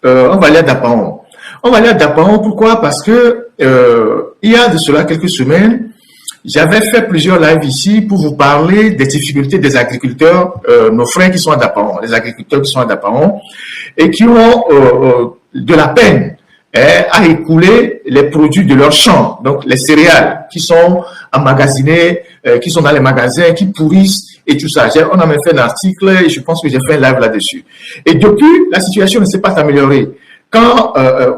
on va aller à Dapaon. On va aller à Dapaon, pourquoi? Parce que il y a de cela quelques semaines, j'avais fait plusieurs lives ici pour vous parler des difficultés des agriculteurs, nos frères qui sont à Dapaon, les agriculteurs qui sont à Dapaon, et qui ont de la peine à écouler les produits de leurs champs, donc les céréales qui sont emmagasinés, qui sont dans les magasins, qui pourrissent et tout ça. On a même fait un article et je pense que j'ai fait un live là-dessus. Et depuis, la situation ne s'est pas améliorée. Quand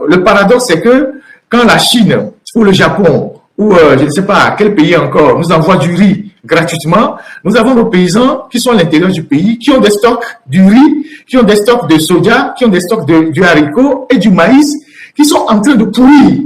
le paradoxe, c'est que quand la Chine ou le Japon ou je ne sais pas quel pays encore nous envoie du riz gratuitement, nous avons nos paysans qui sont à l'intérieur du pays, qui ont des stocks du riz, qui ont des stocks de soja, qui ont des stocks du haricot et du maïs, qui sont en train de pourrir.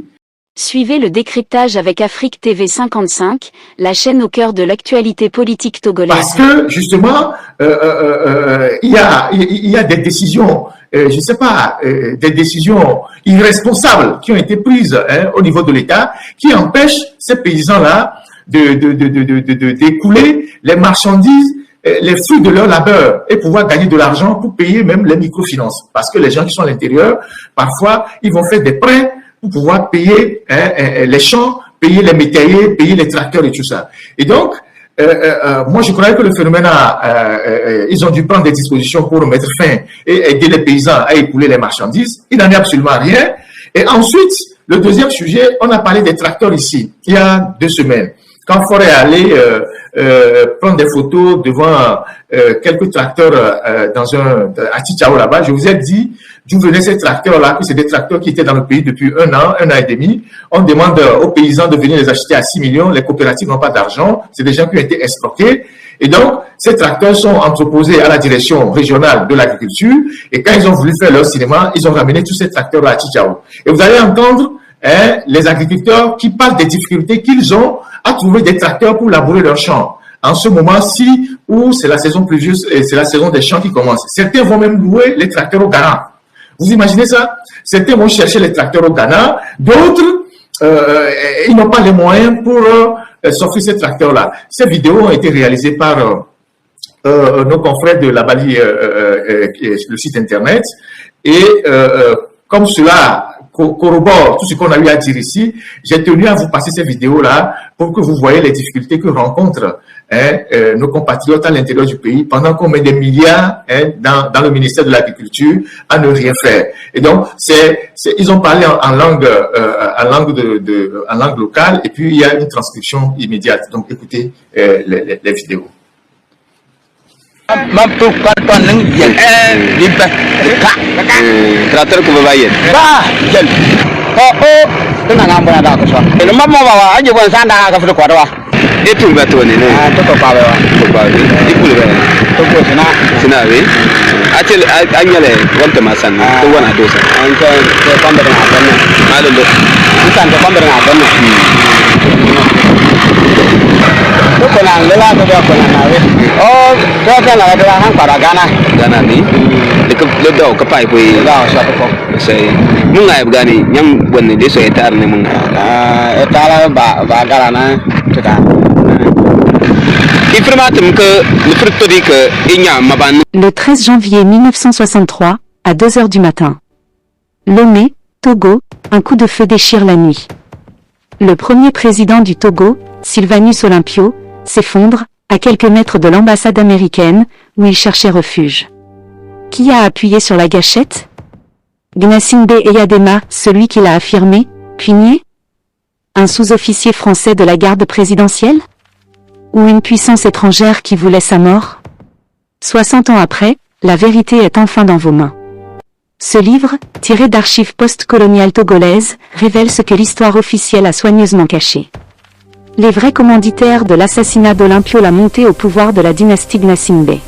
Suivez le décryptage avec Afrique TV 55, la chaîne au cœur de l'actualité politique togolaise. Parce que, justement, il y a des décisions, je ne sais pas, des décisions irresponsables qui ont été prises au niveau de l'État, qui empêchent ces paysans-là d'écouler les marchandises, les fruits de leur labeur et pouvoir gagner de l'argent pour payer même les microfinances. Parce que les gens qui sont à l'intérieur, parfois, ils vont faire des prêts pour pouvoir payer les champs, payer les métayers, payer les tracteurs et tout ça. Et donc, moi, je croyais que le phénomène ils ont dû prendre des dispositions pour mettre fin et aider les paysans à écouler les marchandises. Il n'en est absolument rien. Et ensuite, le deuxième sujet, on a parlé des tracteurs ici, il y a 2 semaines. Quand Fort est allé prendre des photos devant quelques tracteurs à Tchitchao là-bas, je vous ai dit d'où venaient ces tracteurs-là, que c'est des tracteurs qui étaient dans le pays depuis 1 an et demi. On demande aux paysans de venir les acheter à 6 millions. Les coopératives n'ont pas d'argent. C'est des gens qui ont été escroqués. Et donc, ces tracteurs sont entreposés à la direction régionale de l'agriculture. Et quand ils ont voulu faire leur cinéma, ils ont ramené tous ces tracteurs-là à Tchitchao. Et vous allez entendre les agriculteurs qui parlent des difficultés qu'ils ont à trouver des tracteurs pour labourer leurs champs. En ce moment-ci, où c'est la saison pluvieuse et c'est la saison des champs qui commence. Certains vont même louer les tracteurs au Ghana. Vous imaginez ça? Certains vont chercher les tracteurs au Ghana. D'autres, ils n'ont pas les moyens pour s'offrir ces tracteurs-là. Ces vidéos ont été réalisées par nos confrères de la Bali, le site Internet. Et comme cela corrobore tout ce qu'on a eu à dire ici, j'ai tenu à vous passer ces vidéos-là pour que vous voyez les difficultés que rencontrent nos compatriotes à l'intérieur du pays pendant qu'on met des milliards dans le ministère de l'Agriculture à ne rien faire. Et donc, ils ont parlé en langue locale et puis il y a une transcription immédiate. Donc, écoutez les vidéos. Mampu kau neng yang di teratur kebayan. Bah, jen. Oh, tenang ambil ada aku so. Ini mampu bawa aja bukan sana ke sudah kuat wah. Itu betul ni. Itu kau bawa. Kau bawa. Itu lebih. Itu sena ni. Acel anya le wante masan. Tu wana dosa. Anca ke pamber ngapan. Malu lu. Bukan ke pamber ngapan. Itu kenal lela tu dia kenal nawe. Oh, dia kenal ada orang pada Ghana ni. Dekat ledau kepai pui. Ledau siapa kau? Saya mungai begani yang buat ni dia saya etar ni mungai. Etar lah bagalana kita. Le 13 janvier 1963, à 2 heures du matin. Lomé, Togo, un coup de feu déchire la nuit. Le premier président du Togo, Sylvanus Olympio, s'effondre, à quelques mètres de l'ambassade américaine, où il cherchait refuge. Qui a appuyé sur la gâchette? Gnassingbé Eyadema, celui qui l'a affirmé, puis nié? Un sous-officier français de la garde présidentielle? Ou une puissance étrangère qui voulait sa mort? 60 ans après, la vérité est enfin dans vos mains. Ce livre, tiré d'archives post-coloniales togolaises, révèle ce que l'histoire officielle a soigneusement caché. Les vrais commanditaires de l'assassinat d'Olympio, la montée au pouvoir de la dynastie Gnassingbé.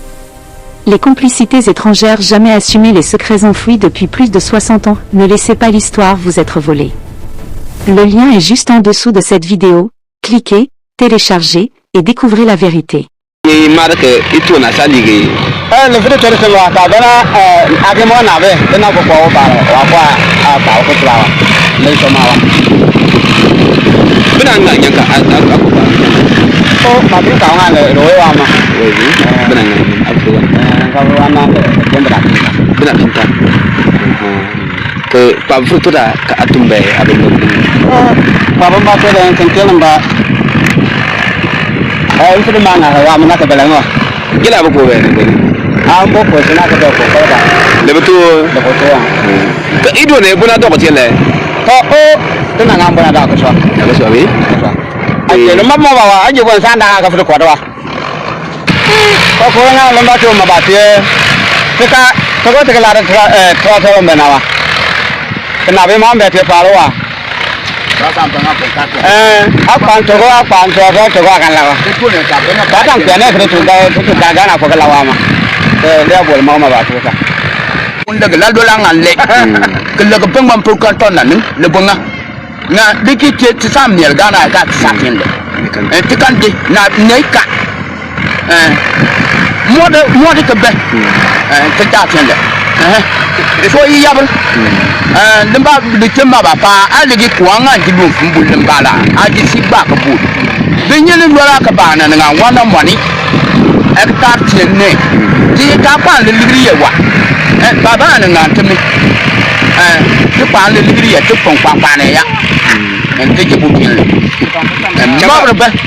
Les complicités étrangères jamais assumées, les secrets enfouis depuis plus de 60 ans, ne laissez pas l'histoire vous être volée. Le lien est juste en dessous de cette vidéo, cliquez, téléchargez, et découvrez la vérité. que pas vous tout à tomber avec nous. Papa m'a fait un quinquennat bas. Il faut demander à mon acte de la mort. Il a beaucoup Ah, beaucoup, c'est là que le retour. Il doit ne pas d'or tiens là. Oh, tu n'as pas bon d'accord ça. D'accord ça oui. Et le maman va, je vois ça dans la café quoi. Ko na lamba to mabate. Tika to ko tika la tra tra menawa. Kana be ma mbete palo wa. Apa to ko kan la. Ba tang pe ne to da ga na ko la wa ma. Le bol ma ma ba to ka. Unda ga do la ngan le. Ke le ko peng mam pu ka ton na ni le bonga. Na diki ti sam ni ga na ka sa tin le. Ti kan di na nei ka. Moi de Québec, c'est ça tiens là. Il faut y avoir. Le bas de Kemba pas, à l'église Kouanga, qui vous font le bala, à des six bacs au bout. Venez le voir à Cabana, one on money. Hectare tiens né. Tu es capable de livrer wa. Baba n'a pas mis. Tu parles de livrer, tu prends pas panéa. And take a book in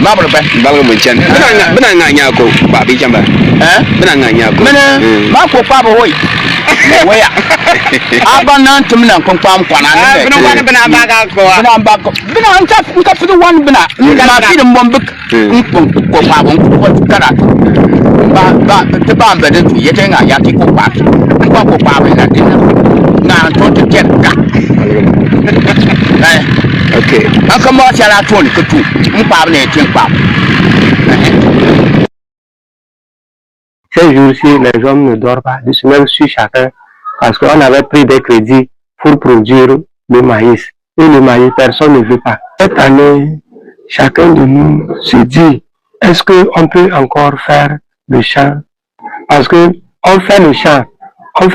Marble, Benanga Yako, Babi Jamba, Benanga Yako, Marco Papa Hoy. Where Abanan to Milan Compam Pana, for the one Bena, you cannot see them one book, the bomb that is getting a Yatiko Pat, Papa Papa in a dinner. Now, don't get that. Ok. Comment ça la tourne que tout? On parle et tient pas. Ces jours-ci, les hommes ne dorment pas, du même sur chacun, parce qu'on avait pris des crédits pour produire le maïs. Et le maïs, personne ne veut pas. Cette année, chacun de nous se dit, est-ce qu'on peut encore faire le champ? Parce que on fait le champ, on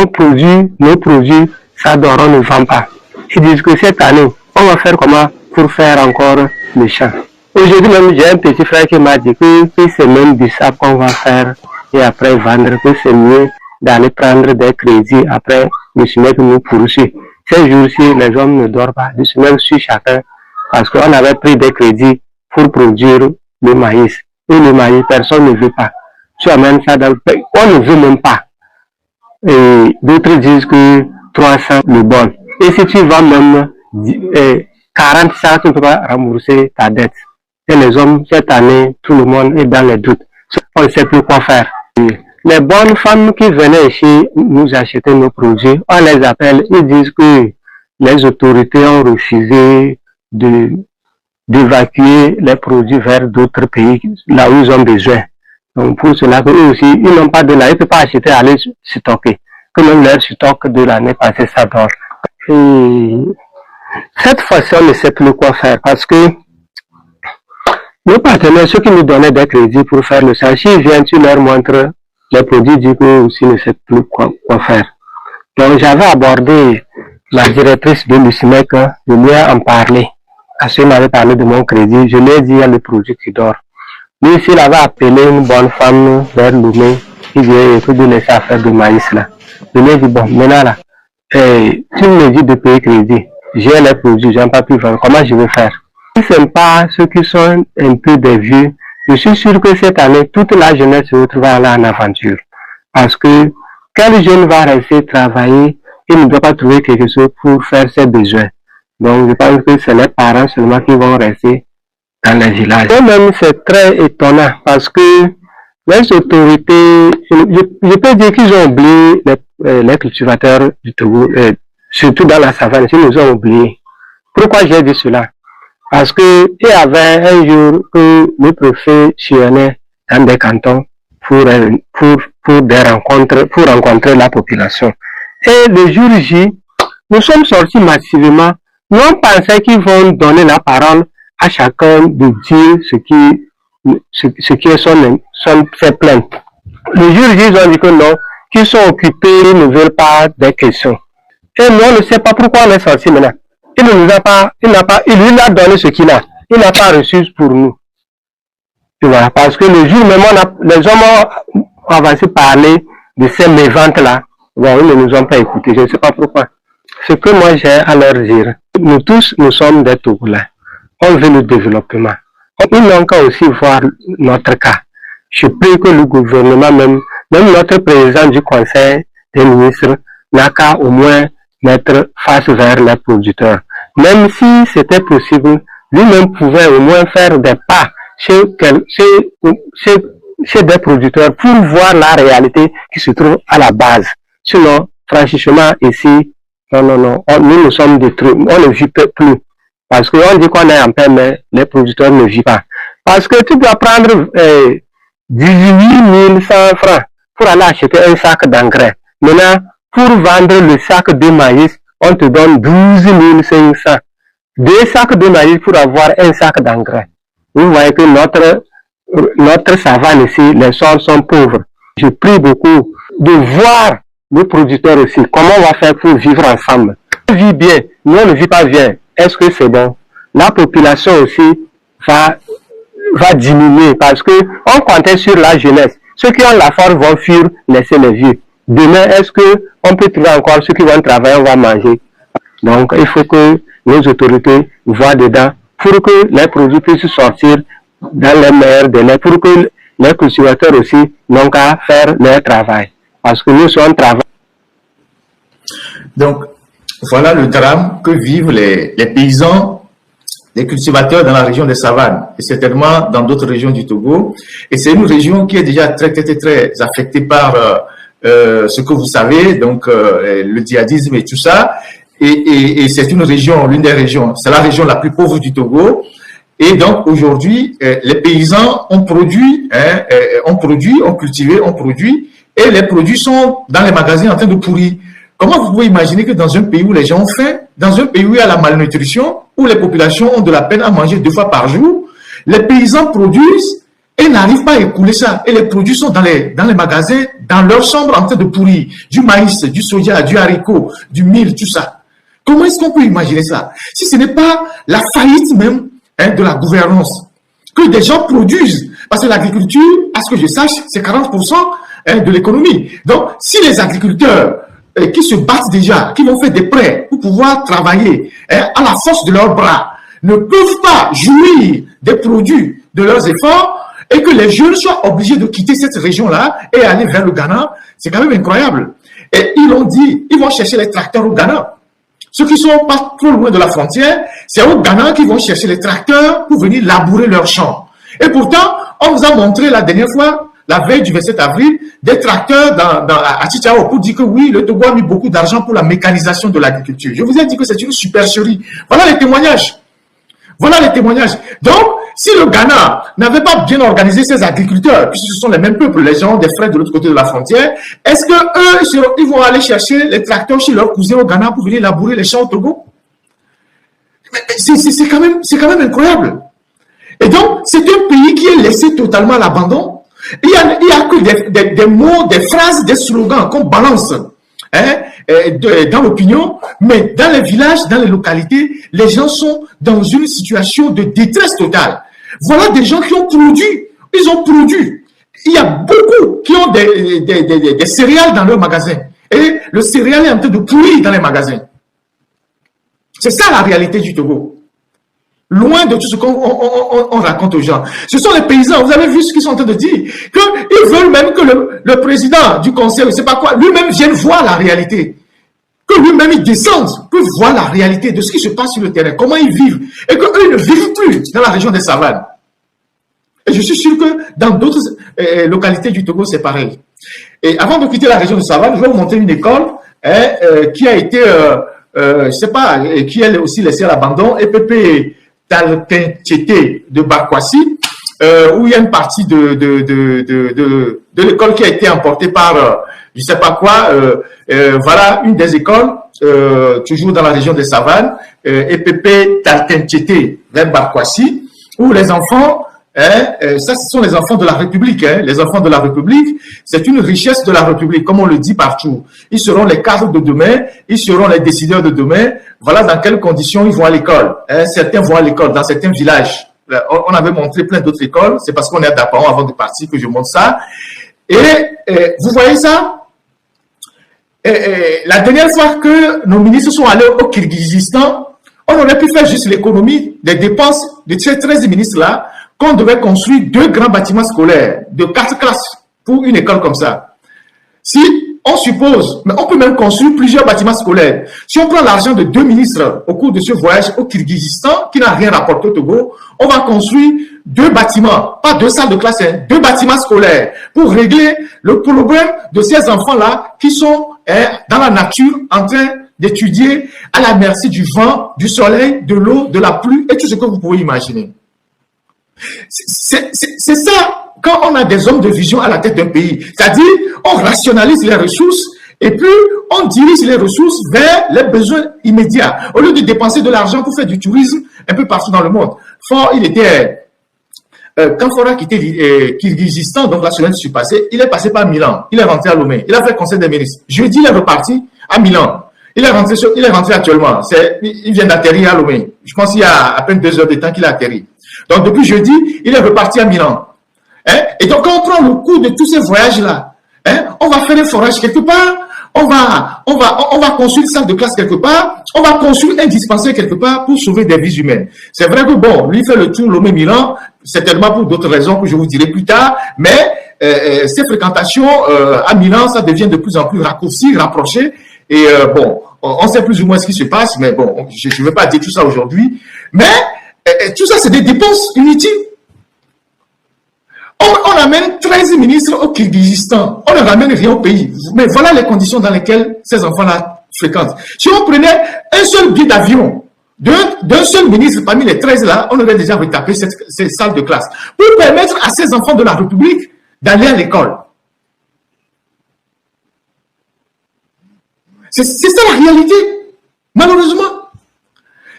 produit nos produits, ça dort, on ne vend pas. Ils disent que cette année, on va faire comment pour faire encore le champ. Aujourd'hui même, j'ai un petit frère qui m'a dit que c'est même du sable qu'on va faire et après vendre, que c'est mieux d'aller prendre des crédits après de se mettre nous poursuivre. Ces jours-ci, les hommes ne dorment pas, de se mettre sur chacun parce qu'on avait pris des crédits pour produire le maïs. Et le maïs, personne ne veut pas. Tu amènes ça dans le pays, on ne veut même pas. Et d'autres disent que 300 le bon. Et si tu vends même 40 ça, tu ne peux pas rembourser ta dette. Et les hommes, cette année, tout le monde est dans les doutes. On ne sait plus quoi faire. Les bonnes femmes qui venaient ici nous acheter nos produits, on les appelle, ils disent que les autorités ont refusé d'évacuer les produits vers d'autres pays, là où ils ont besoin. Donc pour cela, eux aussi, ils n'ont pas de là, ils ne peuvent pas acheter, aller stocker. Que même leur stock de l'année passée, ça dort. Et cette fois-ci, on ne sait plus quoi faire parce que nos partenaires, ceux qui nous donnaient des crédits pour faire le champ, s'ils viennent, tu leur montres les produits, disent qu'eux aussi ne savent plus quoi faire. Donc j'avais abordé la directrice de l'USMEC, je lui ai en parlé. Parce qu'elle m'avait parlé de mon crédit, je lui ai dit il y a le produit qui dort. Lui, s'il avait appelé une bonne femme vers Loumé, qui vient de laisser affaire de maïs là. Je lui ai dit bon, maintenant là, tu me dis de payer crédit. J'ai les produits, je n'ai pas pu vendre. Comment je vais faire? Si ce n'est pas ceux qui sont un peu des vieux, je suis sûr que cette année, toute la jeunesse se retrouvera là en aventure. Parce que quel jeune va rester travailler, il ne doit pas trouver quelque chose pour faire ses besoins. Donc je pense que c'est les parents seulement qui vont rester dans les villages. Et même c'est très étonnant parce que les autorités, je peux dire qu'ils ont oublié les cultivateurs du Togo, surtout dans la savane, ils nous ont oubliés. Pourquoi j'ai dit cela? Parce que il y avait un jour que le préfet sillonnait dans des cantons pour des rencontres, pour rencontrer la population. Et le jour J, nous sommes sortis massivement. Nous on pensait qu'ils vont donner la parole à chacun de dire ce qui est ses plaintes. Le jour J, ils ont dit que non, qu'ils sont occupés, ils ne veulent pas des questions. Et nous, on ne sait pas pourquoi on est sorti maintenant. Il ne nous a pas, il lui a donné ce qu'il a. Il n'a pas reçu pour nous. Tu vois, parce que le jour même, les hommes ont avancé parler de ces méventes-là. Bon, ils ne nous ont pas écoutés. Je ne sais pas pourquoi. ce que moi j'ai à leur dire, nous tous, nous sommes des Togolais. On veut le développement. Ils n'ont qu'à aussi voir notre cas. Je prie que le gouvernement, même notre président du conseil des ministres, n'a qu'à au moins mettre face vers les producteurs. Même si c'était possible, lui-même pouvait au moins faire des pas chez des producteurs pour voir la réalité qui se trouve à la base. Sinon, franchement, ici, non, nous sommes détruits, on ne vit plus. Parce qu'on dit qu'on est en paix, mais les producteurs ne vivent pas. Parce que tu dois prendre 18 100 francs pour aller acheter un sac d'engrais. Maintenant, pour vendre le sac de maïs, on te donne 12 500. 2 sacs de maïs pour avoir un sac d'engrais. Vous voyez que notre savane ici, les sols sont pauvres. Je prie beaucoup de voir les producteurs aussi, comment on va faire pour vivre ensemble. On vit bien, nous on ne vit pas bien. Est-ce que c'est bon? La population aussi va diminuer parce que on comptait sur la jeunesse. Ceux qui ont la force vont fuir, laisser les vieux. Demain, est-ce que on peut trouver encore ceux qui vont travailler, on va manger? Donc, il faut que les autorités voient dedans pour que les produits puissent sortir dans les meilleurs délais, pour que les cultivateurs aussi n'ont qu'à faire leur travail. Parce que nous sommes travail. Donc, voilà le drame que vivent les paysans, les cultivateurs dans la région des savanes et certainement dans d'autres régions du Togo. Et c'est une région qui est déjà très affectée par ce que vous savez, donc le djihadisme et tout ça. Et c'est une région, l'une des régions, c'est la région la plus pauvre du Togo. Et donc aujourd'hui, les paysans ont produit, ont cultivé, ont produit, et les produits sont dans les magasins en train de pourrir. Comment vous pouvez imaginer que dans un pays où les gens ont faim, dans un pays où il y a la malnutrition, où les populations ont de la peine à manger 2 fois par jour, les paysans produisent et n'arrivent pas à écouler ça. Et les produits sont dans les magasins, dans leur chambre en train de pourrir. Du maïs, du soja, du haricot, du mil, tout ça. Comment est-ce qu'on peut imaginer ça? Si ce n'est pas la faillite même de la gouvernance, que des gens produisent. Parce que l'agriculture, à ce que je sache, c'est 40% de l'économie. Donc, si les agriculteurs qui se battent déjà, qui vont faire des prêts pour pouvoir travailler à la force de leurs bras, ne peuvent pas jouir des produits de leurs efforts et que les jeunes soient obligés de quitter cette région-là et aller vers le Ghana, c'est quand même incroyable. Et ils l'ont dit, ils vont chercher les tracteurs au Ghana. Ceux qui sont pas trop loin de la frontière, c'est au Ghana qu'ils vont chercher les tracteurs pour venir labourer leurs champs. Et pourtant, on nous a montré la dernière fois, la veille du 27 avril, des tracteurs à Chichao pour dire que oui, le Togo a mis beaucoup d'argent pour la mécanisation de l'agriculture. Je vous ai dit que c'est une supercherie. Voilà les témoignages. Voilà les témoignages. Donc, si le Ghana n'avait pas bien organisé ses agriculteurs, puisque ce sont les mêmes peuples, les gens ont des frères de l'autre côté de la frontière, est-ce que eux, ils vont aller chercher les tracteurs chez leurs cousins au Ghana pour venir labourer les champs au Togo? C'est quand même incroyable. Et donc, c'est un pays qui est laissé totalement à l'abandon. Il y a que des mots, des phrases, des slogans qu'on balance dans l'opinion, mais dans les villages, dans les localités, les gens sont dans une situation de détresse totale. Voilà des gens qui ont produit. Ils ont produit. Il y a beaucoup qui ont des céréales dans leurs magasins. Et le céréal est en train de pourrir dans les magasins. C'est ça la réalité du Togo. Loin de tout ce qu'on raconte aux gens. Ce sont les paysans, vous avez vu ce qu'ils sont en train de dire, qu'ils veulent même que le président du conseil, je ne sais pas quoi, lui-même vienne voir la réalité. Que lui-même il descende, peut voir la réalité de ce qui se passe sur le terrain, comment ils vivent, et qu'eux ils ne vivent plus dans la région des savanes. Et je suis sûr que dans d'autres localités du Togo, c'est pareil. Et avant de quitter la région des savanes, je vais vous montrer une école qui a été, je ne sais pas, qui est aussi laissée à l'abandon, EPP Taltentchété de Barkwasi, où il y a une partie de l'école qui a été emportée par je ne sais pas quoi. Voilà une des écoles, toujours dans la région des savanes, EPP Taltentchété vers Barkwasi, où les enfants, ça ce sont les enfants de la République, les enfants de la République, c'est une richesse de la République, comme on le dit partout. Ils seront les cadres de demain, ils seront les décideurs de demain. Voilà dans quelles conditions ils vont à l'école. Certains vont à l'école dans certains villages. On avait montré plein d'autres écoles, c'est parce qu'on est à Dapaon avant de partir que je montre ça. Et vous voyez ça? la dernière fois que nos ministres sont allés au Kirghizistan, on aurait pu faire juste l'économie des dépenses de ces 13 ministres-là, qu'on devait construire 2 grands bâtiments scolaires de 4 classes pour une école comme ça. Si on suppose, mais on peut même construire plusieurs bâtiments scolaires. Si on prend l'argent de 2 ministres au cours de ce voyage au Kirghizistan, qui n'a rien rapporté au Togo, on va construire 2 bâtiments, pas 2 salles de classe, 2 bâtiments scolaires pour régler le problème de ces enfants-là qui sont dans la nature en train d'étudier à la merci du vent, du soleil, de l'eau, de la pluie et tout ce que vous pouvez imaginer. C'est ça quand on a des hommes de vision à la tête d'un pays. C'est-à-dire, on rationalise les ressources et puis on dirige les ressources vers les besoins immédiats. Au lieu de dépenser de l'argent pour faire du tourisme un peu partout dans le monde. Fort, il était... quand Fora a quitté Kirghizistan, donc la semaine passée, il est passé par Milan. Il est rentré à Lomé. Il a fait le conseil des ministres. Jeudi, il est reparti à Milan. Il est rentré actuellement. Il vient d'atterrir à Lomé. Je pense qu'il y a à peine 2 heures de temps qu'il a atterri. Donc, depuis jeudi, il est reparti à Milan. Et donc, quand on prend le coût de tous ces voyages-là, on va faire un forage quelque part, on va construire une salle de classe quelque part, on va construire un dispensaire quelque part pour sauver des vies humaines. C'est vrai que bon, lui fait le tour Lomé-Milan, certainement pour d'autres raisons que je vous dirai plus tard, mais ces fréquentations à Milan, ça devient de plus en plus raccourci, rapproché, et bon, on sait plus ou moins ce qui se passe, mais bon, je ne vais pas dire tout ça aujourd'hui, mais tout ça, c'est des dépenses inutiles. On amène 13 ministres au Kirghizistan. On ne ramène rien au pays. Mais voilà les conditions dans lesquelles ces enfants-là fréquentent. Si on prenait un seul billet d'avion d'un seul ministre parmi les 13 là, on aurait déjà retapé ces salles de classe pour permettre à ces enfants de la République d'aller à l'école. C'est ça la réalité. Malheureusement.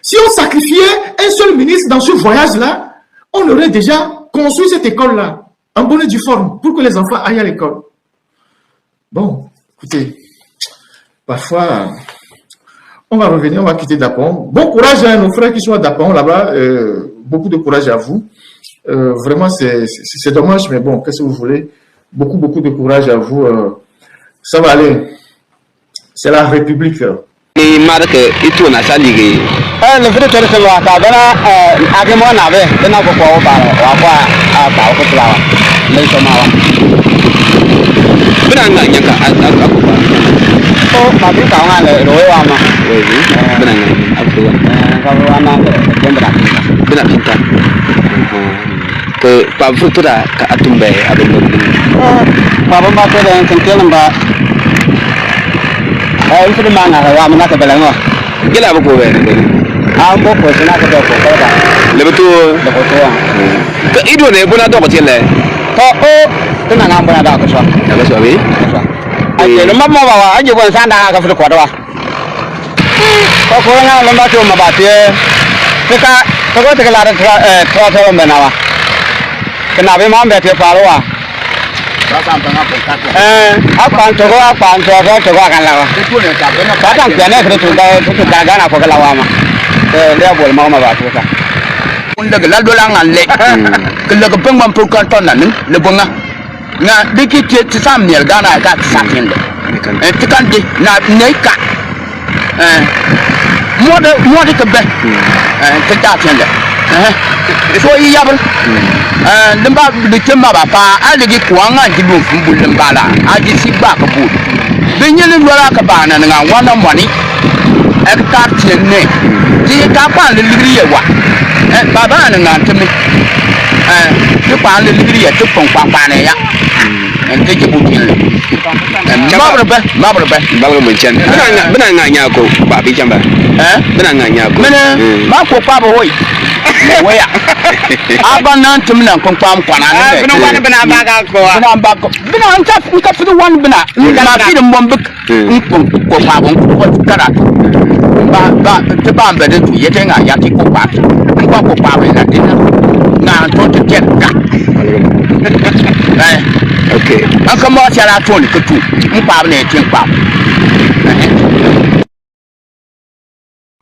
Si on sacrifiait un seul ministre dans ce voyage-là, on aurait déjà construit cette école-là, en bonne et due forme, pour que les enfants aillent à l'école. Bon, écoutez, parfois, on va revenir, on va quitter Dapon. Bon courage à nos frères qui sont à Dapon là-bas. Beaucoup de courage à vous. Vraiment, c'est dommage, mais bon, qu'est-ce que vous voulez? Beaucoup de courage à vous. Ça va aller. C'est la République. Et marque et tout na salige. Le vrai tour c'est là, ça donne à que moi n'avait, c'est n'a pas quoi à ko tlawa. Le somawa. Bena nga nyaka akuba. Oh, ma bi ka nga le rowa ma. Oui, bena nga akuba. Ka rowa na bena pinta. Que pa futura ka atumbe abendo. Ba ba ko den kan telan ba. Itu di mana? Wah, mana kebelango? Gila apa kau Aku kau sini aku dah kau dah. Lepas tu. Ke itu ni pun ada kau cile. Tu nak ngambil ada aku sah. Apa suami? Aje, lomba mau bawa aje pun sana aku sudah kuat wah. Kau nak lomba tu mau bawa dia. Kau tu kelar terus lomba nawa. Kenapa mau bawa dia palu wah? Apa coba kan lawa. Kadang piannya itu sudah gana apa lawa mah. Dia boleh mau batu kan. Unda gelal dolang nale. Kalau kepeng mampu kantor nanti lebonga. Nga dikit sesam niel gana kat sakin deh. Tekan di na neka. Mode kebe. Tekan deh. So iya bel. Lemba dikemba bapa aligi kuanga jibu fumbu lembala aji siba kebu. Benyele dola kebana dengan wana mani. Hektar tiene. Di kapan ligri wa. Baba dengan temi. Di pan ligri ya tupong pampane ya. Ente jibu tiene. Mabrebe mencen. Benar nganya aku babi jamba. Benar nganya aku. Mana mako pabo hoi. Waya. Aba nan tumna kon pam kwana ne. Bena baga ko. Bena anta fu wan bena. Na fi dum bombuk. Ko pa bon ko kara. Ba te ba mbe de tu yete nga ya ti ko pa. Ko pa ba na tin. Na to te ket ka. OK. Aka mo tiara to ni ko tu. Pa ne tin pa.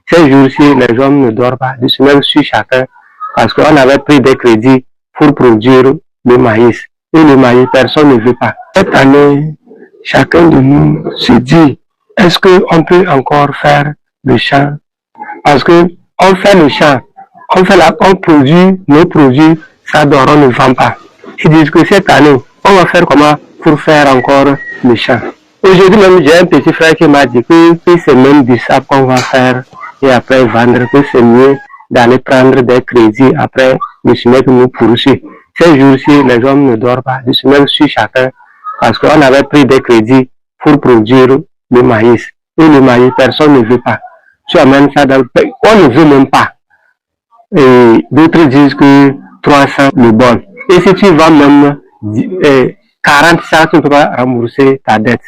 Ces jours-ci, les hommes ne dorment pas, du même sur chacun, parce qu'on avait pris des crédits pour produire le maïs. Et le maïs, personne ne veut pas. Cette année, chacun de nous se dit est-ce qu'on peut encore faire le champ? Parce que on fait le champ, on produit nos produits, ça dort, on ne vend pas. Ils disent que cette année, on va faire comment pour faire encore le champ. Aujourd'hui même, j'ai un petit frère qui m'a dit que c'est même du sable qu'on va faire et après vendre, que c'est mieux d'aller prendre des crédits après de se mettre nous poursuivre. Ces jours-ci, les hommes ne dorment pas, de se mettre sur chacun parce qu'on avait pris des crédits pour produire le maïs. Et le maïs, personne ne veut pas. Tu amènes ça dans le pays, on ne veut même pas. Et d'autres disent que 300 le bon. Et si tu vends même 40 sacs, tu ne peux pas rembourser ta dette.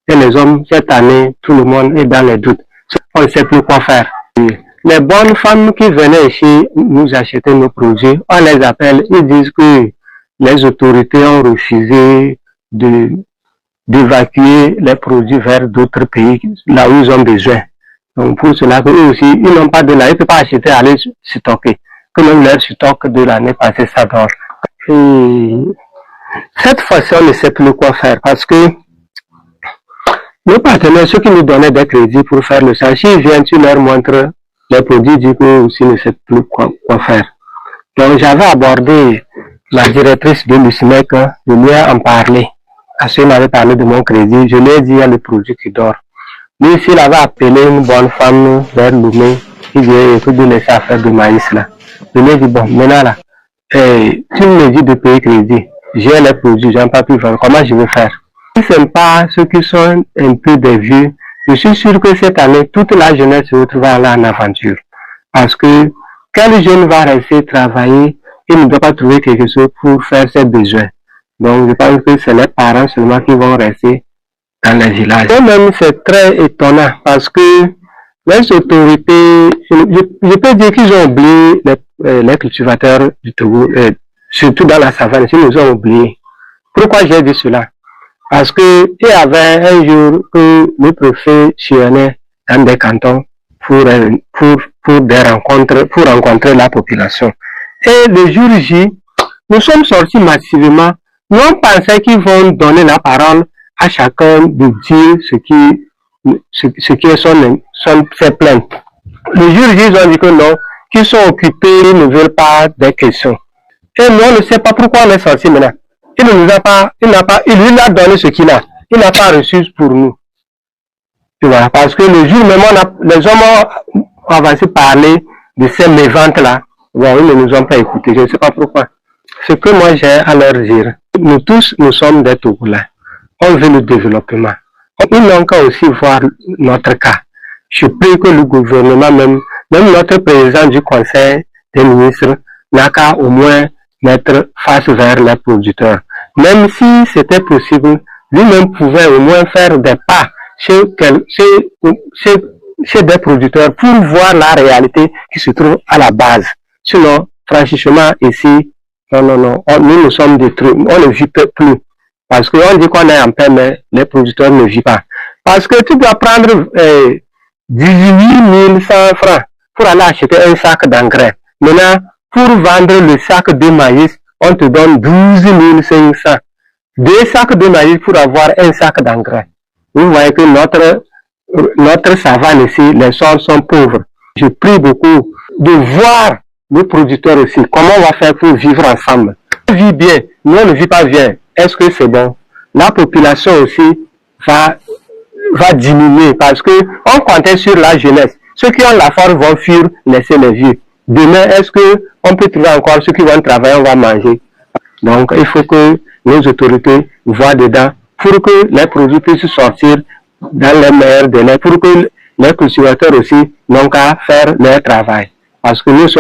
Et les hommes, cette année, tout le monde est dans les doutes. On ne sait plus quoi faire. Les bonnes femmes qui venaient ici nous acheter nos produits, on les appelle, ils disent que les autorités ont refusé d'évacuer les produits vers d'autres pays, là où ils ont besoin. Donc pour cela, eux aussi, ils n'ont pas de là, ils ne peuvent pas acheter, aller stocker. Que même leur stock de l'année passée, ça dort. Et cette fois-ci, on ne sait plus quoi faire parce que nos partenaires, ceux qui nous donnaient des crédits pour faire le champ, s'ils viennent, tu leur montres les produits, disent qu'eux aussi ne savent plus quoi faire. Donc j'avais abordé la directrice de l'USMEC, je lui ai en parlé. Parce qu'elle m'avait parlé de mon crédit, je lui ai dit il y a le produit qui dort. Lui, s'il avait appelé une bonne femme vers Lomé, il dit écoute, de laisser affaire de maïs là. Je lui ai dit bon, maintenant là, tu me dis de payer crédit, j'ai les produits, je n'ai pas pu vendre, comment je vais faire? Si ce n'est pas ceux qui sont un peu des vieux, je suis sûr que cette année, toute la jeunesse se retrouvera là en aventure. Parce que quel jeune va rester travailler, il ne doit pas trouver quelque chose pour faire ses besoins. Donc je pense que c'est les parents seulement qui vont rester dans les villages. Moi-même, c'est très étonnant parce que les autorités, je peux dire qu'ils ont oublié les cultivateurs du Togo, surtout dans la savane, ils nous ont oubliés. Pourquoi j'ai dit cela? Parce que il y avait un jour que le préfet sillonnait dans des cantons pour des rencontres, pour rencontrer la population. Et le jour J, nous sommes sortis massivement. Nous on pensait qu'ils vont donner la parole à chacun de dire ce qui est ses plaintes. Le jour J, ils ont dit que non, qu'ils sont occupés, ils ne veulent pas des questions. Et nous, on ne sait pas pourquoi on est sortis maintenant. Il ne nous a pas, il lui a donné ce qu'il a. Il n'a pas reçu pour nous. Tu vois, parce que le jour même, les hommes ont avancé parler de ces méventes-là. Bon, ils ne nous ont pas écoutés. Je ne sais pas pourquoi. Ce que moi j'ai à leur dire, nous tous, nous sommes des Togolais. On veut le développement. Ils n'ont qu'à aussi voir notre cas. Je prie que le gouvernement, même notre président du conseil des ministres, n'a qu'à au moins mettre face vers les producteurs. Même si c'était possible, lui-même pouvait au moins faire des pas chez des producteurs pour voir la réalité qui se trouve à la base. Sinon, franchement, ici, non, nous sommes détruits, on ne vit plus. Parce qu'on dit qu'on est en paix, mais les producteurs ne vivent pas. Parce que tu dois prendre 18 100 francs pour aller acheter un sac d'engrais. Maintenant, pour vendre le sac de maïs, on te donne 12 500. 2 sacs de maïs pour avoir un sac d'engrais. Vous voyez que notre savane ici, les sols sont pauvres. Je prie beaucoup de voir les producteurs aussi, comment on va faire pour vivre ensemble. On vit bien, nous on ne vit pas bien. Est-ce que c'est bon? La population aussi va diminuer parce que on comptait sur la jeunesse. Ceux qui ont la force vont fuir, laisser les vieux. Demain, est-ce que on peut trouver encore ceux qui vont travailler, on va manger? Donc, il faut que nos autorités voient dedans pour que les produits puissent sortir dans les meilleurs délais, pour que les cultivateurs aussi n'ont qu'à faire leur travail. Parce que nous sommes